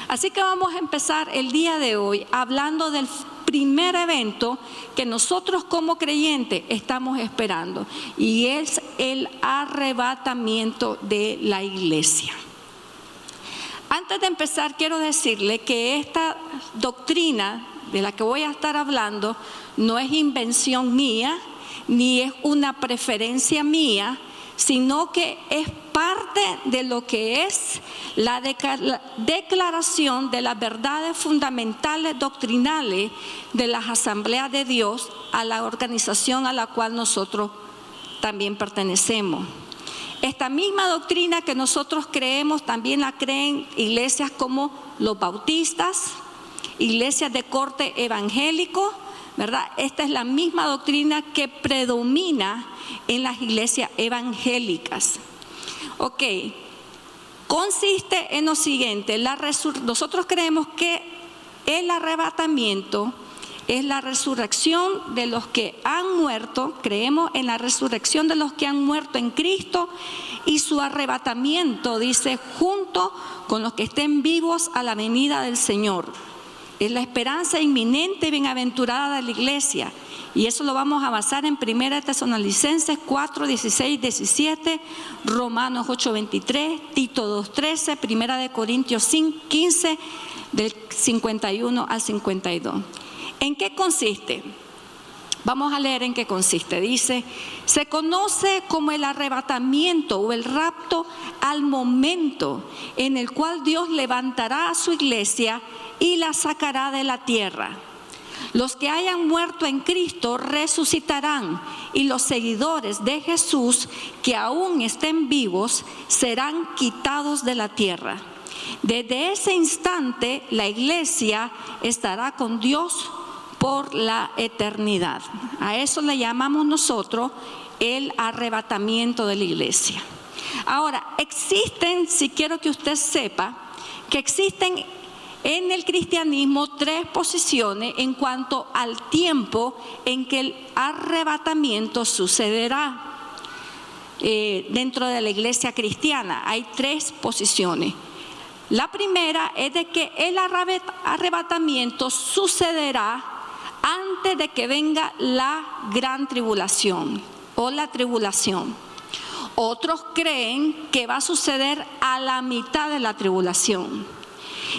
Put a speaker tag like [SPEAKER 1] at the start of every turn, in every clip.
[SPEAKER 1] Así que vamos a empezar el día de hoy hablando del primer evento que nosotros como creyentes estamos esperando, y es el arrebatamiento de la iglesia. Antes de empezar, quiero decirle que esta doctrina de la que voy a estar hablando no es invención mía, ni es una preferencia mía, sino que es parte de lo que es la declaración de las verdades fundamentales doctrinales de las Asambleas de Dios, a la organización a la cual nosotros también pertenecemos. Esta misma doctrina que nosotros creemos también la creen iglesias como los bautistas, iglesias de corte evangélico, ¿verdad? Esta es la misma doctrina que predomina en las iglesias evangélicas. Ok, consiste en lo siguiente: nosotros creemos que el arrebatamiento es la resurrección de los que han muerto. Creemos en la resurrección de los que han muerto en Cristo y su arrebatamiento, dice, junto con los que estén vivos a la venida del Señor. Es la esperanza inminente y bienaventurada de la iglesia. Y eso lo vamos a basar en 1 Tesalonicenses 4, 16, 17, Romanos 8, 23, Tito 2, 13, 1 Corintios 5, 15, del 51 al 52. ¿En qué consiste? Vamos a leer en qué consiste. Dice: se conoce como el arrebatamiento o el rapto al momento en el cual Dios levantará a su iglesia y la sacará de la tierra. Los que hayan muerto en Cristo resucitarán, y los seguidores de Jesús que aún estén vivos serán quitados de la tierra. Desde ese instante la iglesia estará con Dios por la eternidad. A eso le llamamos nosotros el arrebatamiento de la iglesia. Ahora, si quiero que usted sepa, que existen en el cristianismo tres posiciones en cuanto al tiempo en que el arrebatamiento sucederá. Dentro de la iglesia cristiana hay tres posiciones. La primera es de que el arrebatamiento sucederá antes de que venga la gran tribulación o la tribulación. Otros creen que va a suceder a la mitad de la tribulación.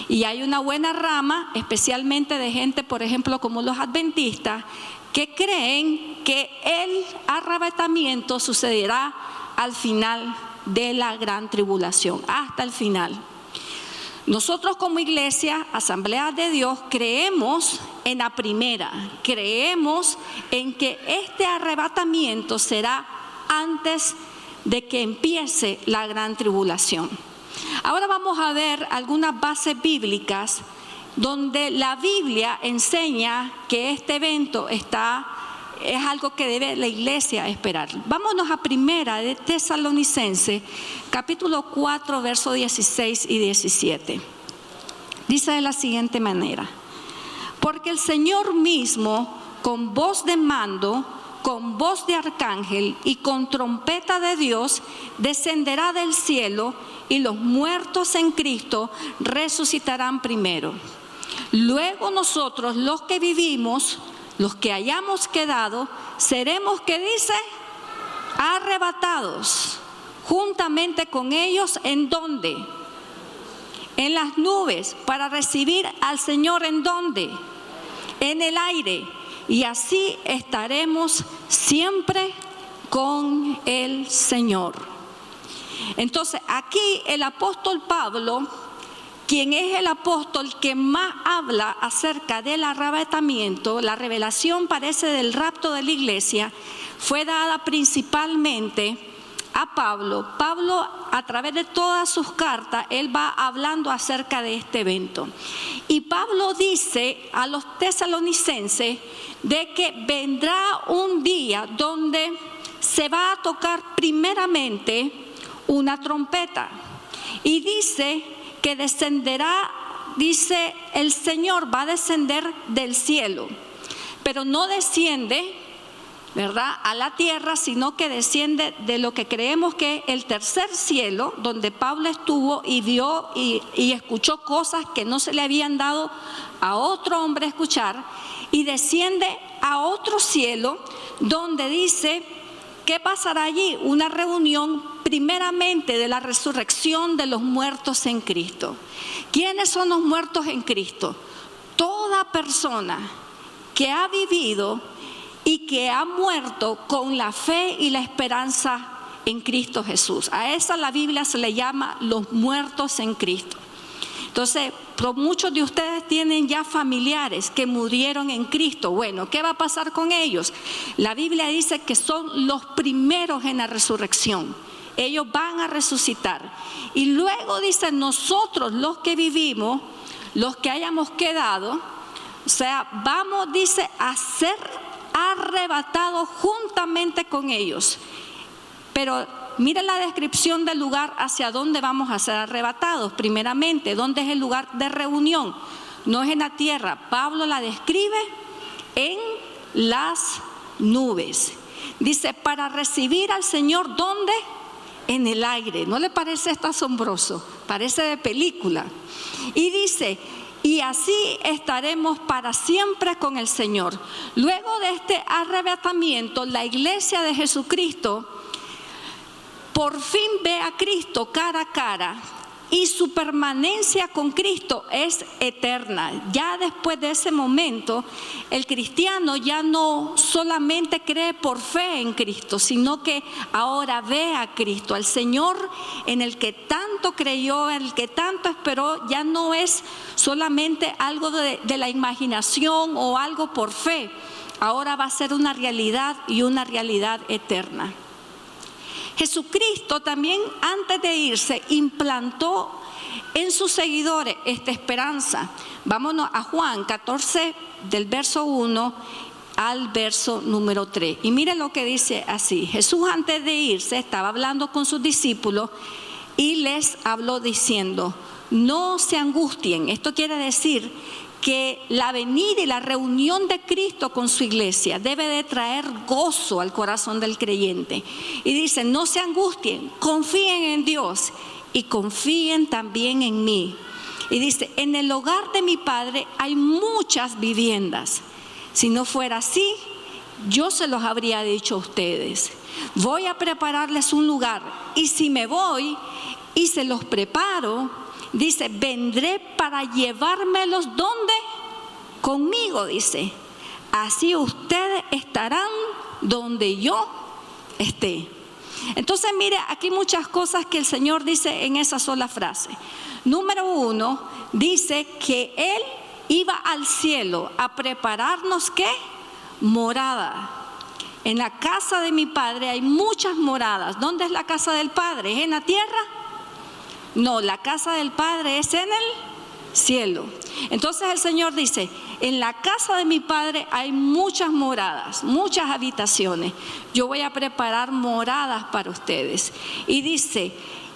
[SPEAKER 1] Y hay una buena rama, especialmente de gente, por ejemplo, como los adventistas, que creen que el arrebatamiento sucederá al final de la gran tribulación, hasta el final. Nosotros como iglesia, Asamblea de Dios, creemos en la primera. Creemos en que este arrebatamiento será antes de que empiece la gran tribulación. Ahora vamos a ver algunas bases bíblicas donde la Biblia enseña que este evento es algo que debe la iglesia esperar. Vámonos a 1 Tesalonicenses, capítulo 4, versos 16 y 17. Dice de la siguiente manera: porque el Señor mismo, con voz de mando, con voz de arcángel y con trompeta de Dios, descenderá del cielo, y los muertos en Cristo resucitarán primero. Luego nosotros, los que vivimos, los que hayamos quedado, seremos, ¿qué dice? Arrebatados juntamente con ellos. ¿En dónde? En las nubes, para recibir al Señor. ¿En dónde? En el aire. Y así estaremos siempre con el Señor. Entonces aquí el apóstol Pablo, quien es el apóstol que más habla acerca del arrebatamiento, la revelación parece del rapto de la iglesia, fue dada principalmente a Pablo. Pablo, a través de todas sus cartas, él va hablando acerca de este evento. Y Pablo dice a los tesalonicenses de que vendrá un día donde se va a tocar primeramente una trompeta. Y dice que descenderá, dice, el Señor va a descender del cielo, pero no desciende, ¿verdad?, a la tierra, sino que desciende de lo que creemos que es el tercer cielo, donde Pablo estuvo y vio y escuchó cosas que no se le habían dado a otro hombre escuchar, y desciende a otro cielo donde dice, ¿qué pasará allí? Una reunión primeramente de la resurrección de los muertos en Cristo. ¿Quiénes son los muertos en Cristo? Toda persona que ha vivido y que ha muerto con la fe y la esperanza en Cristo Jesús. A esa la Biblia se le llama los muertos en Cristo. Entonces, muchos de ustedes tienen ya familiares que murieron en Cristo. Bueno, ¿qué va a pasar con ellos? La Biblia dice que son los primeros en la resurrección. Ellos van a resucitar. Y luego dice, nosotros los que vivimos, los que hayamos quedado, o sea, vamos, dice, a ser arrebatados juntamente con ellos. Pero mire la descripción del lugar hacia dónde vamos a ser arrebatados. Primeramente, ¿dónde es el lugar de reunión? No es en la tierra. Pablo la describe en las nubes. Dice, para recibir al Señor, ¿dónde? En el aire. ¿No le parece esto asombroso? Parece de película. Y dice, y así estaremos para siempre con el Señor. Luego de este arrebatamiento, la iglesia de Jesucristo por fin ve a Cristo cara a cara, y su permanencia con Cristo es eterna. Ya después de ese momento, el cristiano ya no solamente cree por fe en Cristo, sino que ahora ve a Cristo, al Señor en el que tanto creyó, en el que tanto esperó. Ya no es solamente algo de la imaginación o algo por fe. Ahora va a ser una realidad, y una realidad eterna. Jesucristo también, antes de irse, implantó en sus seguidores esta esperanza. Vámonos a Juan 14, del verso 1 al verso número 3. Y mire lo que dice así. Jesús, antes de irse, estaba hablando con sus discípulos y les habló diciendo, no se angustien. Esto quiere decir que la venida y la reunión de Cristo con su iglesia debe de traer gozo al corazón del creyente. Y dice, no se angustien, confíen en Dios y confíen también en mí. Y dice, en el hogar de mi Padre hay muchas viviendas. Si no fuera así, yo se los habría dicho a ustedes. Voy a prepararles un lugar, y si me voy y se los preparo, dice, vendré para llevármelos, ¿dónde? Conmigo, dice. Así ustedes estarán donde yo esté. Entonces, mire, aquí muchas cosas que el Señor dice en esa sola frase. Número 1, dice que Él iba al cielo a prepararnos, ¿qué? Morada. En la casa de mi Padre hay muchas moradas. ¿Dónde es la casa del Padre? ¿Es en la tierra? No, la casa del Padre es en el cielo. Entonces el Señor dice, en la casa de mi Padre hay muchas moradas, muchas habitaciones. Yo voy a preparar moradas para ustedes. Y dice,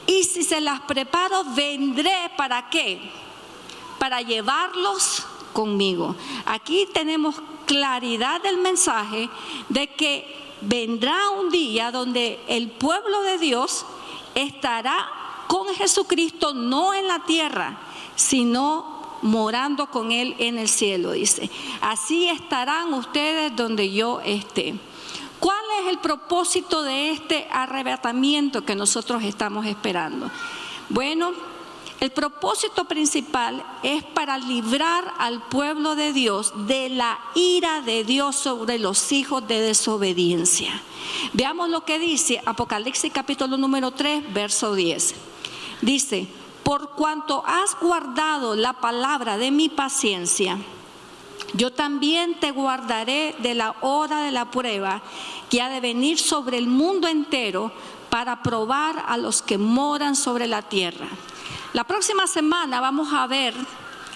[SPEAKER 1] y si se las preparo, vendré, ¿para qué? Para llevarlos conmigo. Aquí tenemos claridad del mensaje de que vendrá un día donde el pueblo de Dios estará con Jesucristo, no en la tierra, sino morando con Él en el cielo, dice. Así estarán ustedes donde yo esté. ¿Cuál es el propósito de este arrebatamiento que nosotros estamos esperando? Bueno, el propósito principal es para librar al pueblo de Dios de la ira de Dios sobre los hijos de desobediencia. Veamos lo que dice Apocalipsis capítulo número 3, verso 10. Dice, por cuanto has guardado la palabra de mi paciencia, yo también te guardaré de la hora de la prueba que ha de venir sobre el mundo entero para probar a los que moran sobre la tierra. La próxima semana vamos a ver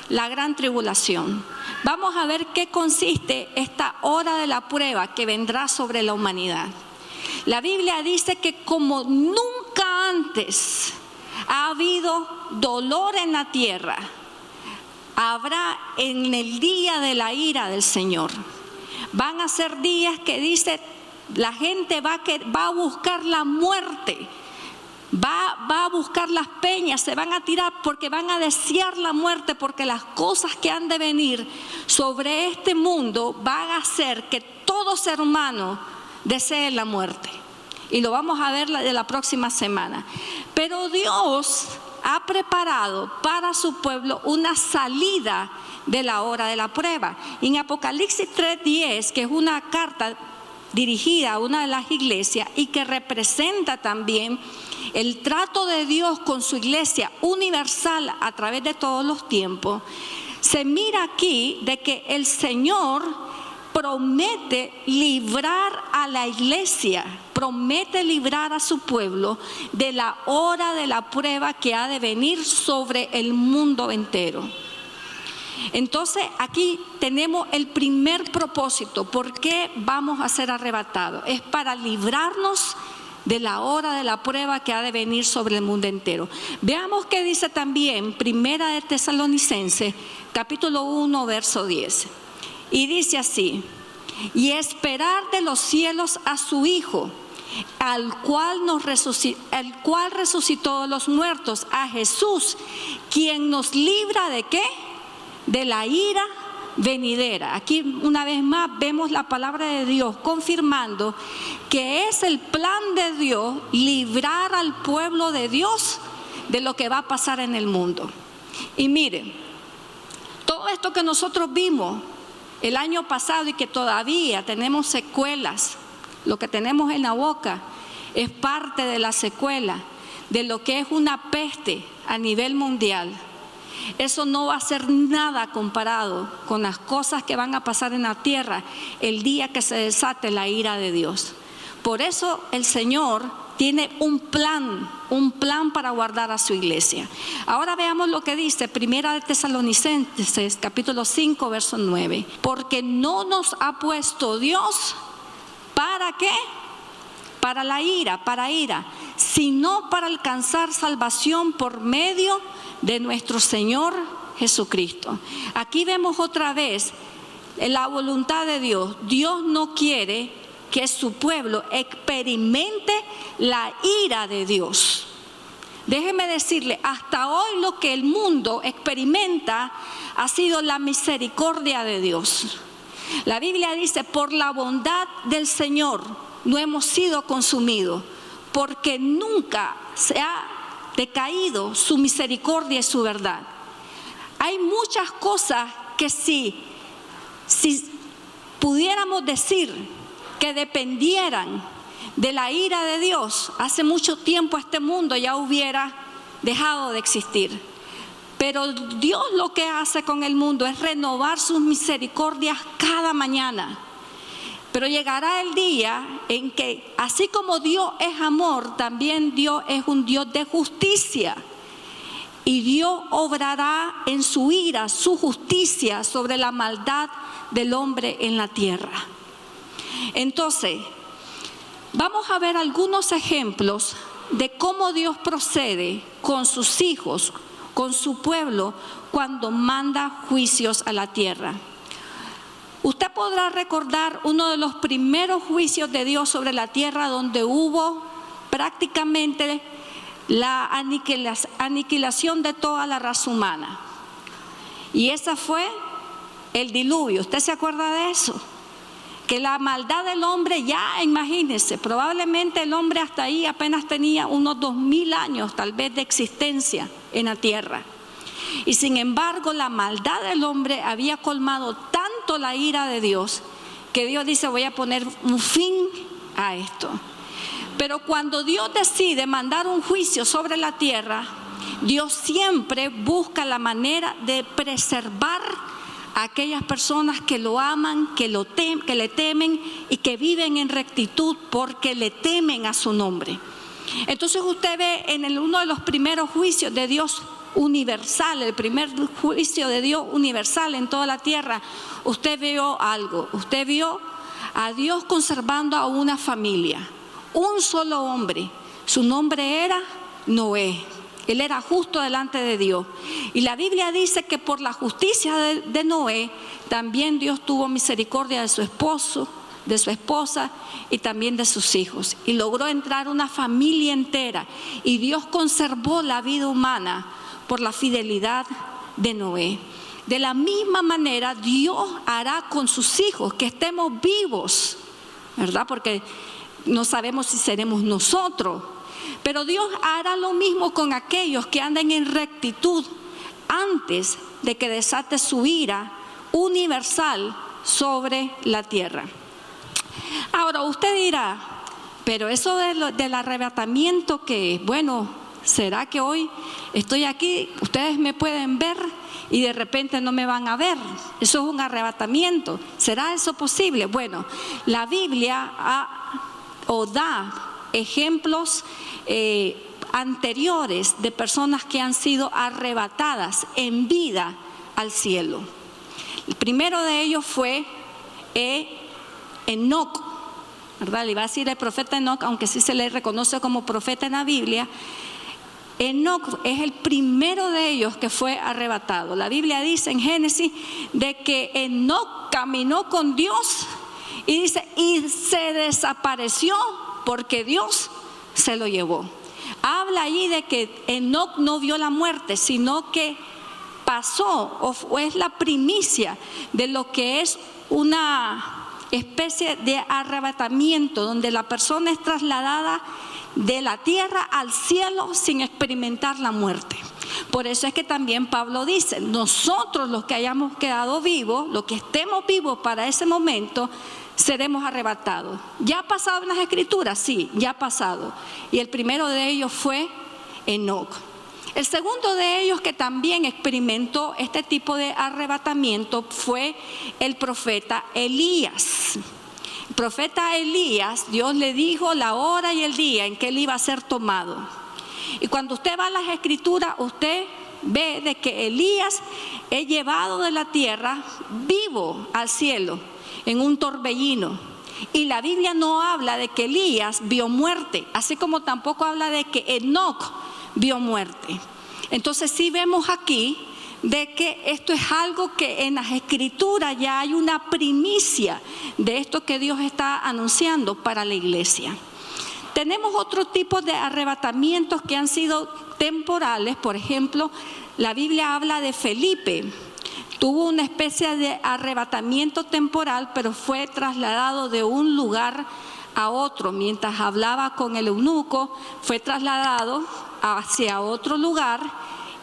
[SPEAKER 1] la gran tribulación. Vamos a ver qué consiste esta hora de la prueba que vendrá sobre la humanidad. La Biblia dice que como nunca antes ha habido dolor en la tierra, habrá en el día de la ira del Señor. Van a ser días que dice La gente va a buscar la muerte. Va a buscar las peñas, se van a tirar porque van a desear la muerte, porque las cosas que han de venir sobre este mundo van a hacer que todo ser humano desee la muerte. Y lo vamos a ver de la próxima semana. Pero Dios ha preparado para su pueblo una salida de la hora de la prueba. En Apocalipsis 3:10, que es una carta dirigida a una de las iglesias y que representa también el trato de Dios con su iglesia universal a través de todos los tiempos, se mira aquí de que el Señor promete librar a la iglesia, promete librar a su pueblo de la hora de la prueba que ha de venir sobre el mundo entero. Entonces aquí tenemos el primer propósito. ¿Por qué vamos a ser arrebatados? Es para librarnos de la hora de la prueba que ha de venir sobre el mundo entero. Veamos qué dice también Primera de Tesalonicenses, capítulo 1, verso 10. Y dice así: y esperar de los cielos a su Hijo, el cual resucitó de los muertos, a Jesús, quien nos libra ¿de qué? De la ira venidera. Aquí una vez más vemos la palabra de Dios confirmando que es el plan de Dios librar al pueblo de Dios de lo que va a pasar en el mundo. Y miren, todo esto que nosotros vimos el año pasado y que todavía tenemos secuelas, lo que tenemos en la boca es parte de la secuela de lo que es una peste a nivel mundial. Eso no va a ser nada comparado con las cosas que van a pasar en la tierra el día que se desate la ira de Dios. Por eso el Señor tiene un plan para guardar a su iglesia. Ahora veamos lo que dice Primera de Tesalonicenses, capítulo 5, verso 9. Porque no nos ha puesto Dios, ¿para qué? Para ira, sino para alcanzar salvación por medio de nuestro Señor Jesucristo. Aquí vemos otra vez la voluntad de Dios. Dios no quiere que su pueblo experimente la ira de Dios. Déjeme decirle, hasta hoy lo que el mundo experimenta ha sido la misericordia de Dios. La Biblia dice: por la bondad del Señor no hemos sido consumidos, porque nunca se ha decaído su misericordia y su verdad. Hay muchas cosas que si pudiéramos decir que dependieran de la ira de Dios, hace mucho tiempo este mundo ya hubiera dejado de existir. Pero Dios lo que hace con el mundo es renovar sus misericordias cada mañana. Pero llegará el día en que, así como Dios es amor, también Dios es un Dios de justicia. Y Dios obrará en su ira, su justicia sobre la maldad del hombre en la tierra. Entonces, vamos a ver algunos ejemplos de cómo Dios procede con sus hijos, con su pueblo, cuando manda juicios a la tierra. Usted podrá recordar uno de los primeros juicios de Dios sobre la tierra, donde hubo prácticamente la aniquilación de toda la raza humana. Y esa fue el diluvio. ¿Usted se acuerda de eso? Que la maldad del hombre, ya imagínense, probablemente el hombre hasta ahí apenas tenía unos 2000 años tal vez de existencia en la tierra. Y sin embargo la maldad del hombre había colmado tanto la ira de Dios, que Dios dice: voy a poner un fin a esto. Pero cuando Dios decide mandar un juicio sobre la tierra, Dios siempre busca la manera de preservar a aquellas personas que lo aman, que le temen y que viven en rectitud porque le temen a su nombre. Entonces usted ve en uno de los primeros juicios de Dios universal, el primer juicio de Dios universal en toda la tierra, usted vio algo. Usted vio a Dios conservando a una familia, un solo hombre. Su nombre era Noé. Él era justo delante de Dios. Y la Biblia dice que por la justicia de Noé, también Dios tuvo misericordia de su esposo, de su esposa y también de sus hijos. Y logró entrar una familia entera. Y Dios conservó la vida humana por la fidelidad de Noé. De la misma manera, Dios hará con sus hijos que estemos vivos, ¿verdad? Porque no sabemos si seremos nosotros. Pero Dios hará lo mismo con aquellos que anden en rectitud antes de que desate su ira universal sobre la tierra. Ahora usted dirá, pero eso del arrebatamiento, que bueno, ¿será que hoy estoy aquí, ustedes me pueden ver y de repente no me van a ver? Eso es un arrebatamiento. ¿Será eso posible? Bueno, la Biblia da ejemplos anteriores de personas que han sido arrebatadas en vida al cielo. El primero de ellos fue Enoc, ¿verdad? Le iba a decir el profeta Enoc, aunque sí se le reconoce como profeta en la Biblia. Enoc es el primero de ellos que fue arrebatado. La Biblia dice en Génesis de que Enoc caminó con Dios y dice, y se desapareció porque Dios se lo llevó. Habla allí de que Enoc no vio la muerte, sino que pasó, o es la primicia de lo que es una especie de arrebatamiento, donde la persona es trasladada de la tierra al cielo sin experimentar la muerte. Por eso es que también Pablo dice, nosotros los que hayamos quedado vivos, los que estemos vivos para ese momento, seremos arrebatados. ¿Ya ha pasado en las Escrituras? Sí, ya ha pasado. Y el primero de ellos fue Enoc. El segundo de ellos que también experimentó este tipo de arrebatamiento fue el profeta Elías. El profeta Elías, Dios le dijo la hora y el día en que él iba a ser tomado. Y cuando usted va a las Escrituras, usted ve de que Elías es llevado de la tierra vivo al cielo en un torbellino. Y la Biblia no habla de que Elías vio muerte, así como tampoco habla de que Enoc vio muerte. Entonces sí vemos aquí de que esto es algo que en las Escrituras ya hay una primicia de esto que Dios está anunciando para la iglesia. Tenemos otro tipo de arrebatamientos que han sido temporales. Por ejemplo, la Biblia habla de Felipe. Tuvo una especie de arrebatamiento temporal, pero fue trasladado de un lugar a otro. Mientras hablaba con el eunuco, fue trasladado hacia otro lugar,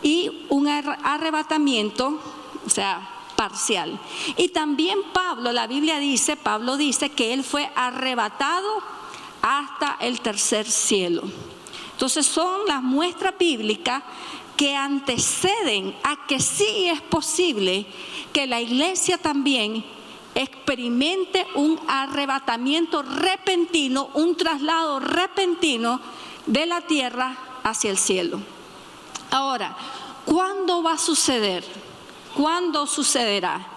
[SPEAKER 1] y un arrebatamiento, o sea, parcial. Y también Pablo dice que él fue arrebatado hasta el tercer cielo. Entonces son las muestras bíblicas que anteceden a que sí es posible que la iglesia también experimente un arrebatamiento repentino, un traslado repentino de la tierra hacia el cielo. Ahora, ¿cuándo va a suceder? ¿Cuándo sucederá?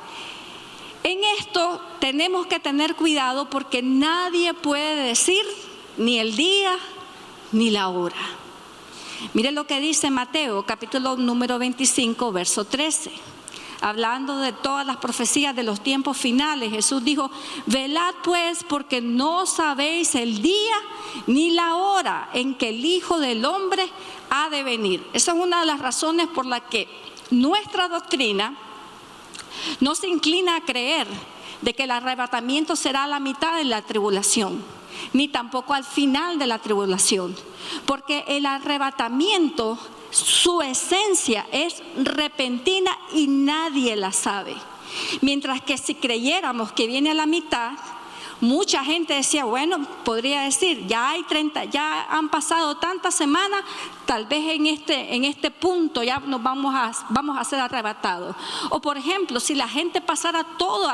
[SPEAKER 1] En esto tenemos que tener cuidado porque nadie puede decir ni el día ni la hora. Mire lo que dice Mateo, capítulo número 25, verso 13. Hablando de todas las profecías de los tiempos finales, Jesús dijo, velad pues, porque no sabéis el día ni la hora en que el Hijo del Hombre ha de venir. Esa es una de las razones por las que nuestra doctrina no se inclina a creer de que el arrebatamiento será a la mitad de la tribulación, ni tampoco al final de la tribulación, porque el arrebatamiento, su esencia es repentina y nadie la sabe. Mientras que si creyéramos que viene a la mitad, mucha gente decía, bueno, podría decir, ya han pasado tantas semanas, tal vez en este punto ya nos vamos a ser arrebatados. O por ejemplo, si la gente pasara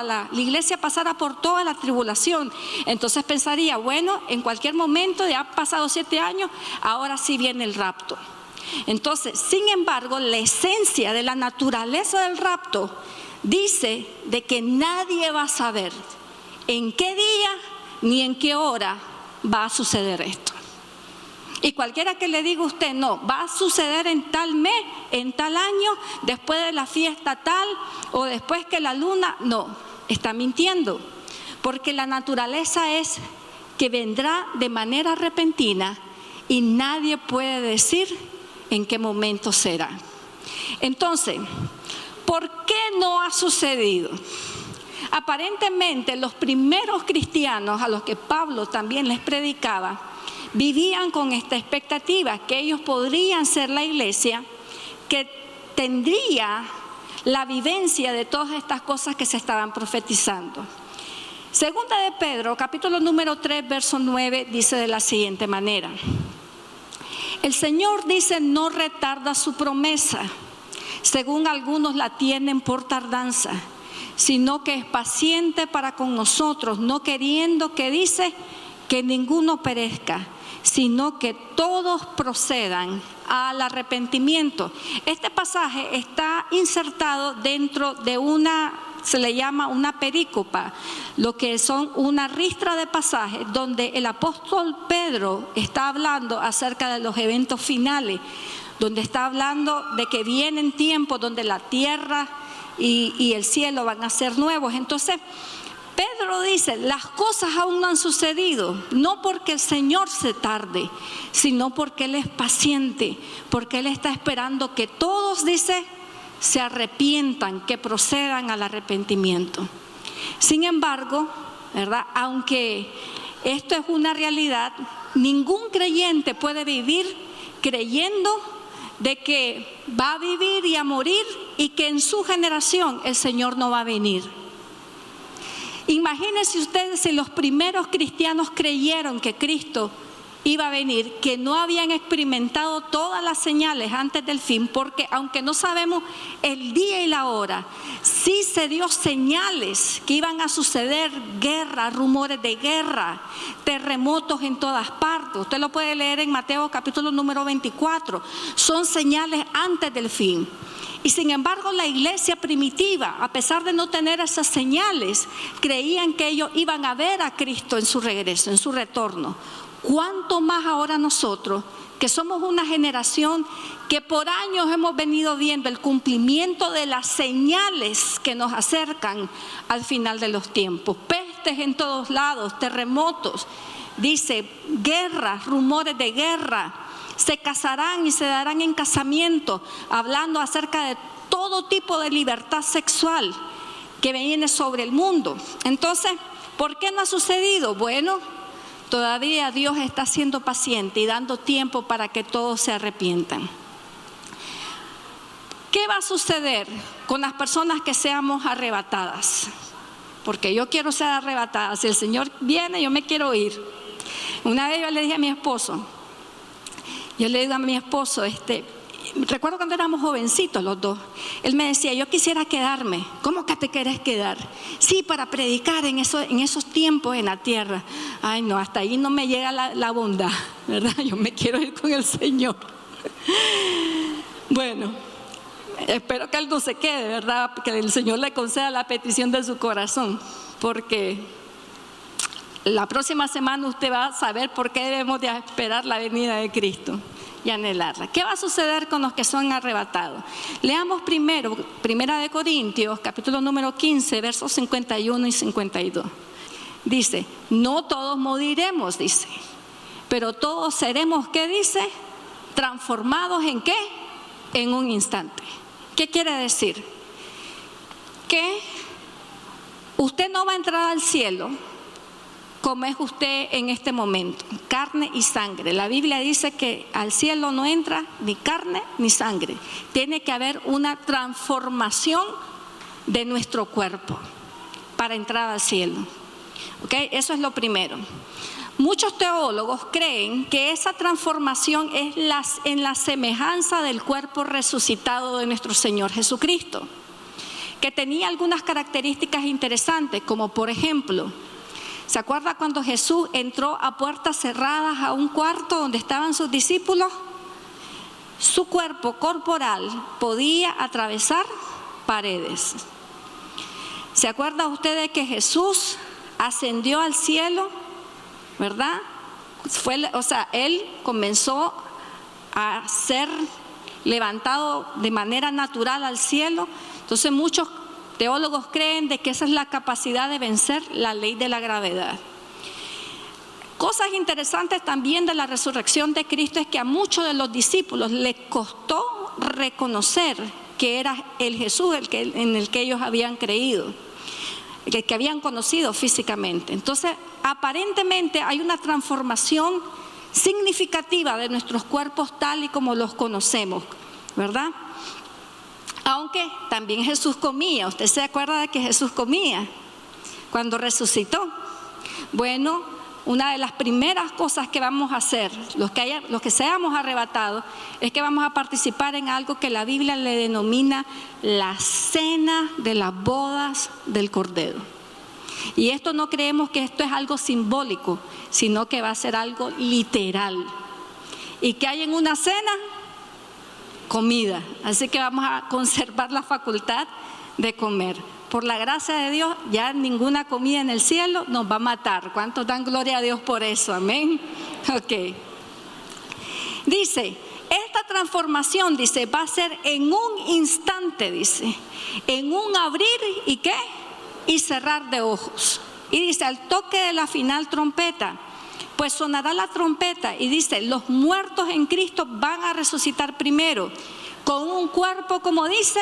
[SPEAKER 1] la iglesia pasara por toda la tribulación, entonces pensaría, bueno, en cualquier momento, ya han pasado 7 años, ahora sí viene el rapto. Entonces, sin embargo, la esencia de la naturaleza del rapto dice de que nadie va a saber en qué día ni en qué hora va a suceder esto. Y cualquiera que le diga a usted, no, va a suceder en tal mes, en tal año, después de la fiesta tal, o después que la luna, no, está mintiendo. porque la naturaleza es que vendrá de manera repentina y nadie puede decir en qué momento será. Entonces, ¿por qué no ha sucedido? Aparentemente los primeros cristianos a los que Pablo también les predicaba vivían con esta expectativa, que ellos podrían ser la iglesia que tendría la vivencia de todas estas cosas que se estaban profetizando. Segunda de Pedro, capítulo número 3, verso 9, dice de la siguiente manera: el Señor dice, no retarda su promesa, según algunos la tienen por tardanza, sino que es paciente para con nosotros, no queriendo, que dice, que ninguno perezca, sino que todos procedan al arrepentimiento. Este pasaje está insertado dentro de se le llama una perícopa, lo que son una ristra de pasajes donde el apóstol Pedro está hablando acerca de los eventos finales, donde está hablando de que vienen tiempos donde la tierra y el cielo van a ser nuevos. Entonces Pedro dice, las cosas aún no han sucedido, no porque el Señor se tarde, sino porque Él es paciente, porque Él está esperando que todos, dice, se arrepientan, que procedan al arrepentimiento. Sin embargo, ¿verdad?, aunque esto es una realidad, ningún creyente puede vivir creyendo de que va a vivir y a morir y que en su generación el Señor no va a venir. Imagínense ustedes si los primeros cristianos creyeron que Cristo iba a venir, que no habían experimentado todas las señales antes del fin, porque aunque no sabemos el día y la hora, sí se dio señales que iban a suceder, guerra, rumores de guerra, terremotos en todas partes. Usted lo puede leer en Mateo capítulo número 24, son señales antes del fin. Y sin embargo la iglesia primitiva, a pesar de no tener esas señales, creían que ellos iban a ver a Cristo en su regreso, en su retorno. ¿Cuánto más ahora nosotros, que somos una generación que por años hemos venido viendo el cumplimiento de las señales que nos acercan al final de los tiempos? Pestes en todos lados, terremotos, dice, guerras, rumores de guerra, se casarán y se darán en casamiento, hablando acerca de todo tipo de libertad sexual que viene sobre el mundo. Entonces, ¿por qué no ha sucedido? Bueno, todavía Dios está siendo paciente y dando tiempo para que todos se arrepientan. ¿Qué va a suceder con las personas que seamos arrebatadas? Porque yo quiero ser arrebatada. Si el Señor viene, yo me quiero ir. Una vez yo le dije a mi esposo, recuerdo cuando éramos jovencitos los dos, él me decía, yo quisiera quedarme. ¿Cómo que te querés quedar? Sí, para predicar en esos tiempos en la tierra. Ay no, hasta ahí no me llega la bondad, ¿verdad? Yo me quiero ir con el Señor. Bueno, espero que él no se quede, ¿verdad? Que el Señor le conceda la petición de su corazón, porque la próxima semana usted va a saber por qué debemos de esperar la venida de Cristo y anhelarla. ¿Qué va a suceder con los que son arrebatados? Leamos primero, Primera de Corintios, capítulo número 15, versos 51 y 52. Dice, no todos moriremos, dice, pero todos seremos, ¿qué dice? Transformados ¿en qué? En un instante. ¿Qué quiere decir? Que usted no va a entrar al cielo como es usted en este momento, carne y sangre. La Biblia dice que al cielo no entra ni carne ni sangre. Tiene que haber una transformación de nuestro cuerpo para entrar al cielo. ¿Okay? Eso es lo primero. Muchos teólogos creen que esa transformación es en la semejanza del cuerpo resucitado de nuestro Señor Jesucristo, que tenía algunas características interesantes, como por ejemplo, ¿se acuerda cuando Jesús entró a puertas cerradas a un cuarto donde estaban sus discípulos? Su cuerpo corporal podía atravesar paredes. ¿Se acuerda usted de que Jesús ascendió al cielo? ¿Verdad? Él comenzó a ser levantado de manera natural al cielo. Entonces muchos teólogos creen de que esa es la capacidad de vencer la ley de la gravedad. Cosas interesantes también de la resurrección de Cristo es que a muchos de los discípulos les costó reconocer que era el Jesús en el que ellos habían creído, el que habían conocido físicamente. Entonces, aparentemente hay una transformación significativa de nuestros cuerpos tal y como los conocemos, ¿verdad? Aunque también Jesús comía. ¿Usted se acuerda de que Jesús comía cuando resucitó? Bueno, una de las primeras cosas que vamos a hacer, los que seamos arrebatados, es que vamos a participar en algo que la Biblia le denomina la cena de las bodas del Cordero. Y esto no creemos que esto es algo simbólico, sino que va a ser algo literal. ¿Y qué hay en una cena? Comida. Así que vamos a conservar la facultad de comer. Por la gracia de Dios, ya ninguna comida en el cielo nos va a matar. ¿Cuántos dan gloria a Dios por eso? Amén. Ok. Dice, esta transformación, dice, va a ser en un instante, dice, en un abrir y ¿qué? Y cerrar de ojos. Y dice, al toque de la final trompeta, pues sonará la trompeta y dice, los muertos en Cristo van a resucitar primero, con un cuerpo, como dice,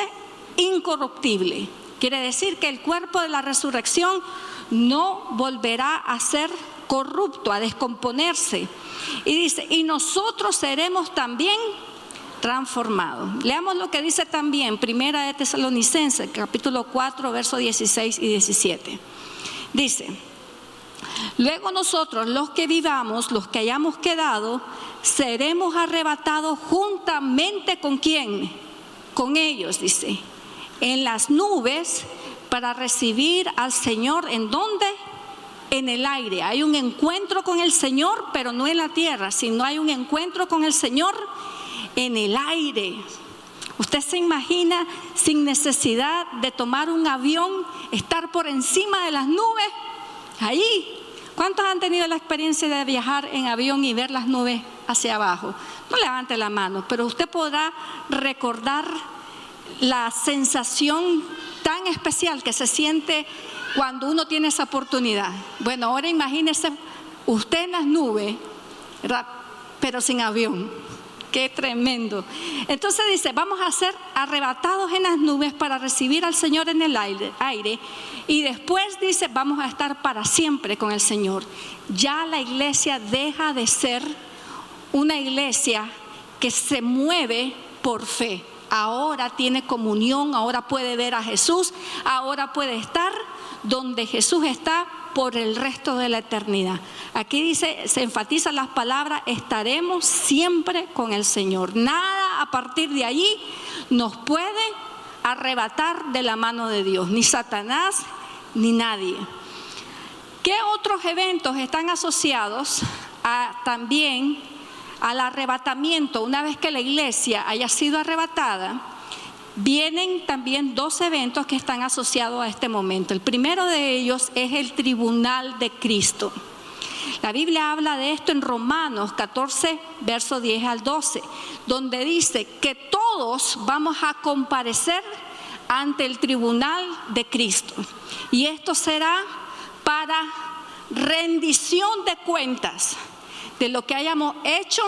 [SPEAKER 1] incorruptible. Quiere decir que el cuerpo de la resurrección no volverá a ser corrupto, a descomponerse. Y dice, y nosotros seremos también transformados. Leamos lo que dice también Primera de Tesalonicenses, capítulo 4, versos 16 y 17. Dice, luego nosotros, los que vivamos, los que hayamos quedado, seremos arrebatados juntamente con ¿quién? Con ellos, dice, en las nubes para recibir al Señor. ¿En dónde? En el aire. Hay un encuentro con el Señor, pero no en la tierra, sino hay un encuentro con el Señor en el aire. Usted se imagina sin necesidad de tomar un avión, estar por encima de las nubes, ahí. ¿Cuántos han tenido la experiencia de viajar en avión y ver las nubes hacia abajo? No levante la mano, pero usted podrá recordar la sensación tan especial que se siente cuando uno tiene esa oportunidad. Bueno, ahora imagínese usted en las nubes, ¿verdad? Pero sin avión. Qué tremendo. Entonces dice, vamos a ser arrebatados en las nubes para recibir al Señor en el aire. Y después dice, vamos a estar para siempre con el Señor. Ya la iglesia deja de ser una iglesia que se mueve por fe. Ahora tiene comunión, ahora puede ver a Jesús, ahora puede estar donde Jesús está por el resto de la eternidad. Aquí dice, se enfatiza las palabras, estaremos siempre con el Señor. Nada a partir de allí nos puede arrebatar de la mano de Dios, ni Satanás, ni nadie. ¿Qué otros eventos están asociados también al arrebatamiento? Una vez que la iglesia haya sido arrebatada, vienen también dos eventos que están asociados a este momento. El primero de ellos es el tribunal de Cristo. La Biblia habla de esto en Romanos 14, versos 10 al 12, donde dice que todos vamos a comparecer ante el tribunal de Cristo. Y esto será para rendición de cuentas de lo que hayamos hecho,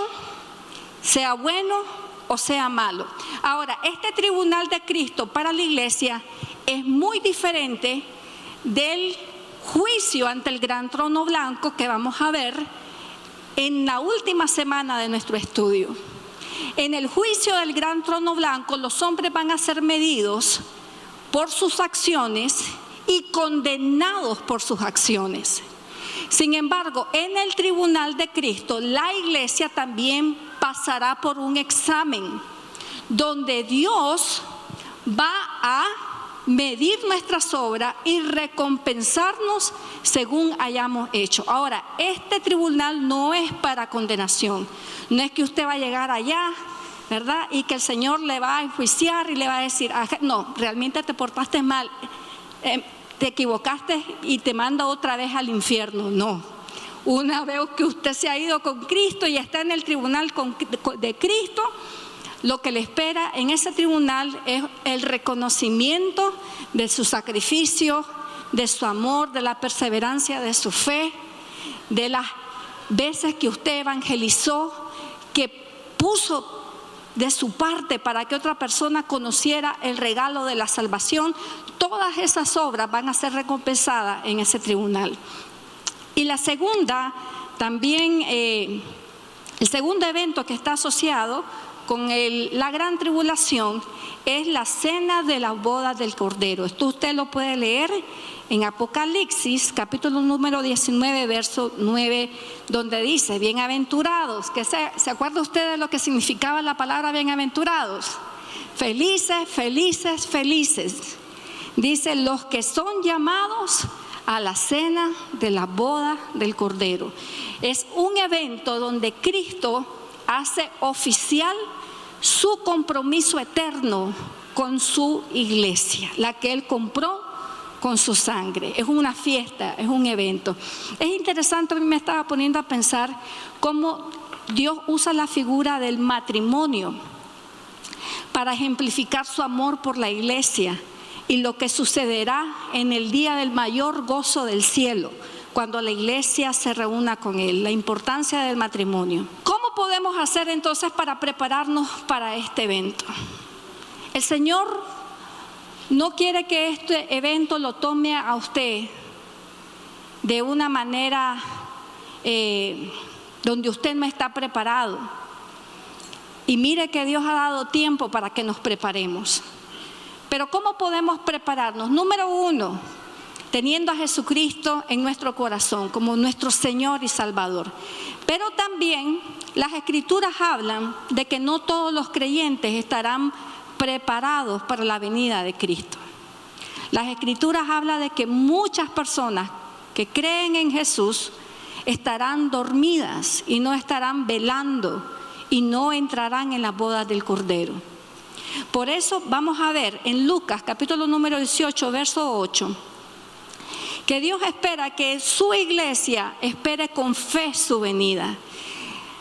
[SPEAKER 1] sea bueno o sea malo. Ahora, este tribunal de Cristo para la iglesia es muy diferente del juicio ante el gran trono blanco que vamos a ver en la última semana de nuestro estudio. En el juicio del gran trono blanco, los hombres van a ser medidos por sus acciones y condenados por sus acciones. Sin embargo, en el tribunal de Cristo, la iglesia también pasará por un examen donde Dios va a medir nuestras obras y recompensarnos según hayamos hecho. Ahora, este tribunal no es para condenación. No es que usted va a llegar allá, ¿verdad? Y que el Señor le va a enjuiciar y le va a decir, no, realmente te portaste mal, te equivocaste y te manda otra vez al infierno. No. Una vez que usted se ha ido con Cristo y está en el tribunal de Cristo, lo que le espera en ese tribunal es el reconocimiento de su sacrificio, de su amor, de la perseverancia de su fe, de las veces que usted evangelizó, que puso de su parte para que otra persona conociera el regalo de la salvación. Todas esas obras van a ser recompensadas en ese tribunal. Y la segunda, también el segundo evento que está asociado con la gran tribulación es la cena de la boda del Cordero. Esto usted lo puede leer en Apocalipsis, capítulo número 19, verso 9, donde dice, bienaventurados, que ¿se acuerda usted de lo que significaba la palabra bienaventurados? Felices, felices, felices. Dice, los que son llamados a la cena de la boda del Cordero. Es un evento donde Cristo hace oficial su compromiso eterno con su iglesia, la que Él compró con su sangre. Es una fiesta, es un evento. Es interesante, a mí me estaba poniendo a pensar cómo Dios usa la figura del matrimonio para ejemplificar su amor por la iglesia y lo que sucederá en el día del mayor gozo del cielo, cuando la iglesia se reúna con Él, la importancia del matrimonio. ¿Cómo podemos hacer entonces para prepararnos para este evento? El Señor no quiere que este evento lo tome a usted de una manera donde usted no está preparado. Y mire que Dios ha dado tiempo para que nos preparemos. Pero ¿cómo podemos prepararnos? Número uno, teniendo a Jesucristo en nuestro corazón como nuestro Señor y Salvador. Pero también las Escrituras hablan de que no todos los creyentes estarán preparados para la venida de Cristo. Las Escrituras hablan de que muchas personas que creen en Jesús estarán dormidas y no estarán velando y no entrarán en las bodas del Cordero. Por eso vamos a ver en Lucas capítulo número 18, verso 8, que Dios espera que su iglesia espere con fe su venida.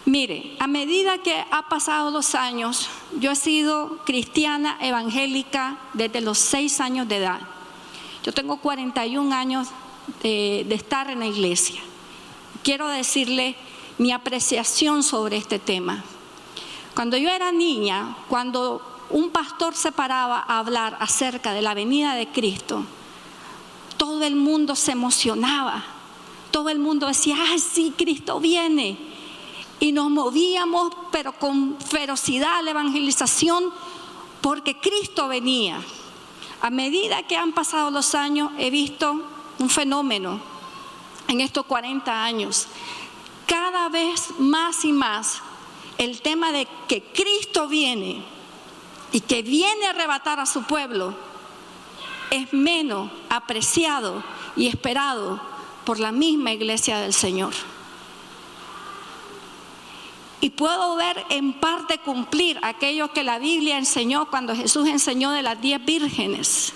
[SPEAKER 1] Mire, a medida que ha pasado los años, yo he sido cristiana evangélica desde los 6 años de edad. Yo tengo 41 años de estar en la iglesia. Quiero decirle mi apreciación sobre este tema. Cuando yo era niña, cuando un pastor se paraba a hablar acerca de la venida de Cristo, todo el mundo se emocionaba. Todo el mundo decía, ¡ay, sí, Cristo viene! Y nos movíamos, pero con ferocidad a la evangelización, porque Cristo venía. A medida que han pasado los años, he visto un fenómeno en estos 40 años. Cada vez más y más, el tema de que Cristo viene y que viene a arrebatar a su pueblo es menos apreciado y esperado por la misma iglesia del Señor. Y puedo ver en parte cumplir aquello que la Biblia enseñó cuando Jesús enseñó de las 10 vírgenes,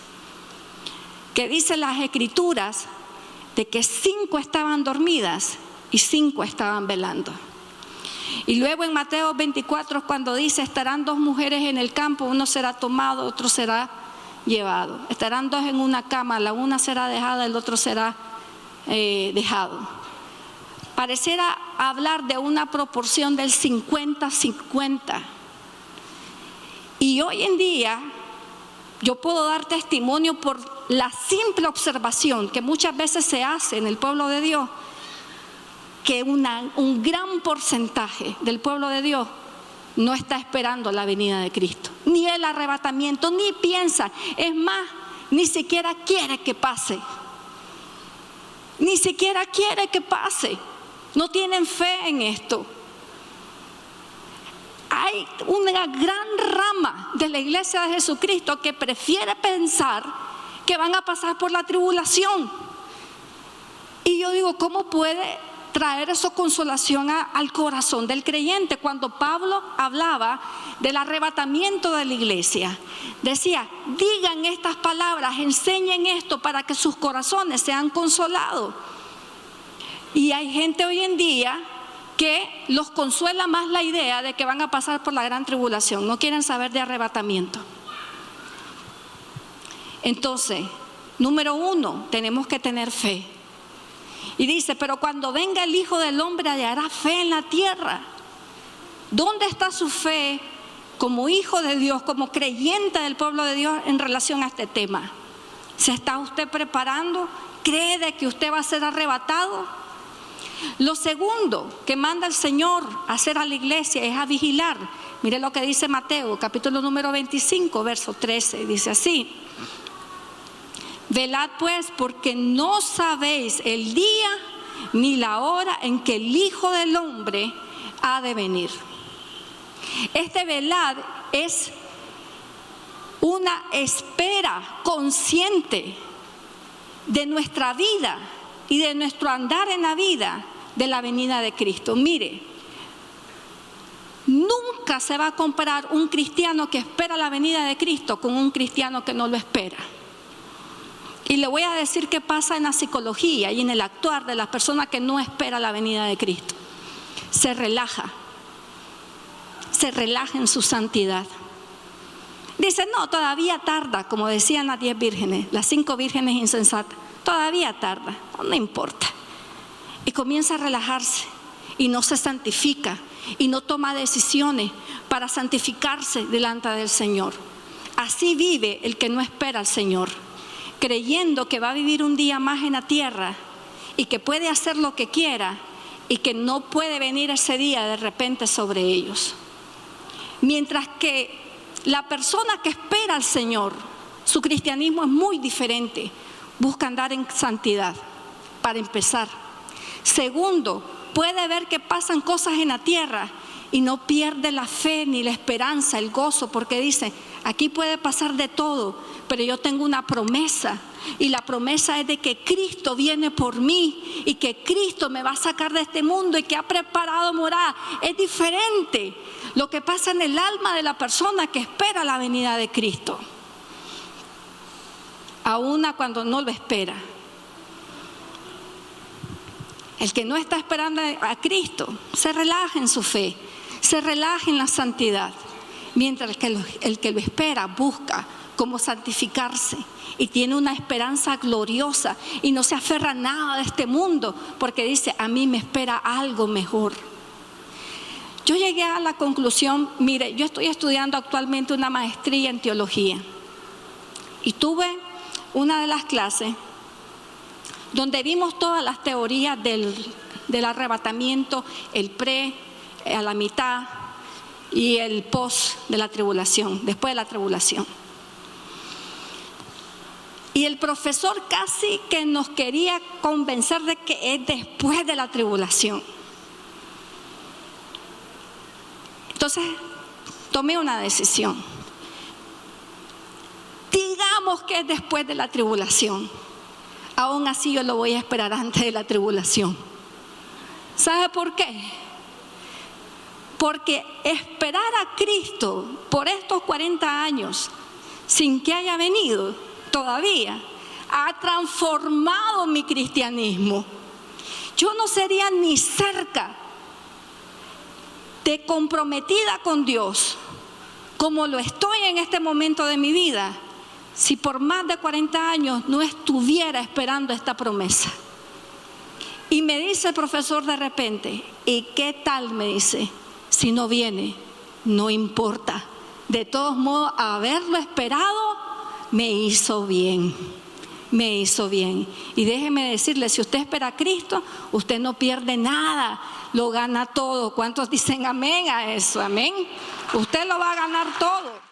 [SPEAKER 1] que dicen las Escrituras de que 5 estaban dormidas y 5 estaban velando. Y luego en Mateo 24, cuando dice, estarán 2 mujeres en el campo, uno será tomado, otro será llevado. Estarán 2 en una cama, la una será dejada, el otro será dejado. Pareciera hablar de una proporción del 50-50. Y hoy en día yo puedo dar testimonio por la simple observación que muchas veces se hace en el pueblo de Dios, que un gran porcentaje del pueblo de Dios no está esperando la venida de Cristo, ni el arrebatamiento, ni piensa. Es más, ni siquiera quiere que pase. Ni siquiera quiere que pase. No tienen fe en esto. Hay una gran rama de la iglesia de Jesucristo que prefiere pensar que van a pasar por la tribulación. Y yo digo, ¿cómo puede traer eso consolación al corazón del creyente? Cuando Pablo hablaba del arrebatamiento de la iglesia, decía, digan estas palabras, enseñen esto para que sus corazones sean consolados. Y hay gente hoy en día que los consuela más la idea de que van a pasar por la gran tribulación. No quieren saber de arrebatamiento. Entonces, número 1, tenemos que tener fe. Y dice, pero cuando venga el Hijo del Hombre hallará fe en la tierra. ¿Dónde está su fe como hijo de Dios, como creyente del pueblo de Dios en relación a este tema? ¿Se está usted preparando? ¿Cree de que usted va a ser arrebatado? Lo segundo que manda el Señor a hacer a la iglesia es a vigilar. Mire lo que dice Mateo, capítulo número 25, verso 13. Dice así: velad pues, porque no sabéis el día ni la hora en que el Hijo del Hombre ha de venir. Este velad es una espera consciente de nuestra vida y de nuestro andar en la vida de la venida de Cristo. Mire, nunca se va a comparar un cristiano que espera la venida de Cristo con un cristiano que no lo espera. Y le voy a decir qué pasa en la psicología y en el actuar de la persona que no espera la venida de Cristo. Se relaja en su santidad. Dice, no, todavía tarda, como decían las 10 vírgenes, las 5 vírgenes insensatas. Todavía tarda, no importa. Y comienza a relajarse y no se santifica y no toma decisiones para santificarse delante del Señor. Así vive el que no espera al Señor, creyendo que va a vivir un día más en la tierra y que puede hacer lo que quiera y que no puede venir ese día de repente sobre ellos. Mientras que la persona que espera al Señor, su cristianismo es muy diferente. Busca andar en santidad, para empezar. Segundo, puede ver que pasan cosas en la tierra y no pierde la fe, ni la esperanza, el gozo, porque dice, aquí puede pasar de todo, pero yo tengo una promesa, y la promesa es de que Cristo viene por mí, y que Cristo me va a sacar de este mundo, y que ha preparado morada. Es diferente lo que pasa en el alma de la persona que espera la venida de Cristo, aún cuando no lo espera. El que no está esperando a Cristo se relaja en su fe, se relaja en la santidad, mientras que el que lo espera busca cómo santificarse y tiene una esperanza gloriosa y no se aferra a nada de este mundo, porque dice, a mí me espera algo mejor. Yo llegué a la conclusión, mire, yo estoy estudiando actualmente una maestría en teología y tuve una de las clases donde vimos todas las teorías del arrebatamiento, el pre, a la mitad y el post de la tribulación, después de la tribulación. Y el profesor casi que nos quería convencer de que es después de la tribulación. Entonces, tomé una decisión. Digamos que es después de la tribulación. Aún así yo lo voy a esperar antes de la tribulación. ¿Sabe por qué? Porque esperar a Cristo por estos 40 años, sin que haya venido todavía, ha transformado mi cristianismo. Yo no sería ni cerca de comprometida con Dios como lo estoy en este momento de mi vida, si por más de 40 años no estuviera esperando esta promesa. Y me dice el profesor de repente, ¿y qué tal? Me dice, si no viene, no importa. De todos modos, haberlo esperado me hizo bien. Me hizo bien. Y déjeme decirle, si usted espera a Cristo, usted no pierde nada, lo gana todo. ¿Cuántos dicen amén a eso? Amén. Usted lo va a ganar todo.